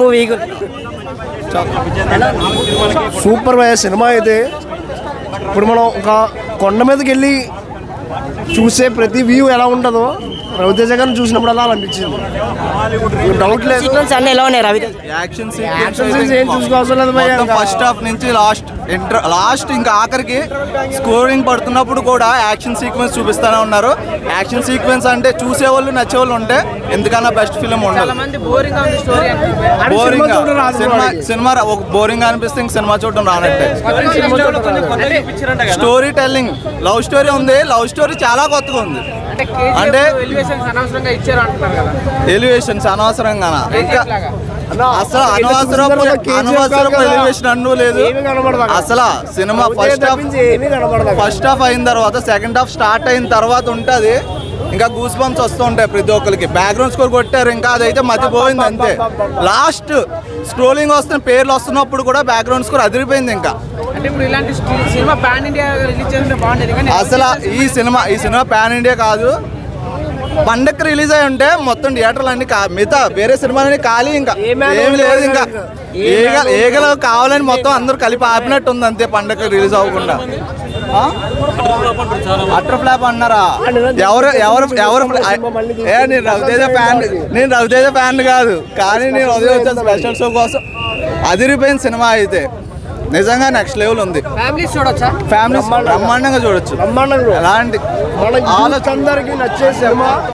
Movie super cinema అయితే ఇప్పుడు మనం ఒక కొండ మీదకి వెళ్ళి చూసే ప్రతి వ్యూ ఎలా ఉంటుందో రవితేజ గారిని చూసినప్పుడు అలా అనిపించింది. డౌట్ లేదు. అన్నీ ఎలా ఉన్నాయి రవితేజ? యాక్షన్ ఏం చూసుకోవాల్సిన లేదు భయ్యా. ఫస్ట్ హాఫ్ నుంచి లాస్ట్ ఇంకా ఆఖరికి స్కోరింగ్ పడుతున్నప్పుడు కూడా యాక్షన్ సీక్వెన్స్ చూపిస్తూనే ఉన్నారు. యాక్షన్ సీక్వెన్స్ అంటే చూసేవాళ్ళు నచ్చేవాళ్ళు ఉంటే ఎందుకన్నా బెస్ట్ ఫిల్మ్ ఉండదు. బోరింగ్ సినిమా ఒక బోరింగ్ అనిపిస్తే ఇంక సినిమా చూడడం రానట్టే. స్టోరీ టెల్లింగ్ లవ్ స్టోరీ ఉంది. లవ్ స్టోరీ చాలా కొత్తగా ఉంది. అంటే ఎలివేషన్స్ అనవసరంగా ఇంకా అసలు అనవసరం ఎలివేషన్ అంటూ లేదు అసలు. సినిమా ఫస్ట్ హాఫ్ అయిన తర్వాత సెకండ్ హాఫ్ స్టార్ట్ అయిన తర్వాత ఉంటుంది ఇంకా గూస్ బంప్స్ వస్తూ ఉంటాయి ప్రతి ఒక్కరికి. బ్యాక్గ్రౌండ్ స్కోర్ కొట్టారు ఇంకా అదైతే మతిపోయింది అంతే. లాస్ట్ స్క్రోలింగ్ వస్తున్న పేర్లు వస్తున్నప్పుడు కూడా బ్యాక్గ్రౌండ్ స్కోర్ అదిరిపోయింది. ఇంకా అసలు ఈ సినిమా పాన్ ఇండియా కాదు. పండగకి రిలీజ్ అయి ఉంటే మొత్తం థియేటర్లు అన్ని మిగతా వేరే సినిమాలన్నీ ఖాళీ. ఇంకా ఏమి లేదు. ఇంకా ఏగలు కావాలని మొత్తం అందరూ కలిపి ఆపినట్టు ఉంది అంతే. పండగకి రిలీజ్ అవ్వకుండా అటర్ ఫ్లాప్ అన్నారా? ఎవరు నేను రవితేజ ఫ్యాన్ కాదు, కానీ నేను ఉదయం వచ్చే స్పెషల్ షో కోసం అదిరిపోయిన సినిమా అయితే నిజంగా నెక్స్ట్ లెవెల్ ఉంది. ఫ్యామిలీ బ్రహ్మాండంగా చూడొచ్చు. ఎలాంటి అందరికి నచ్చే సినిమా.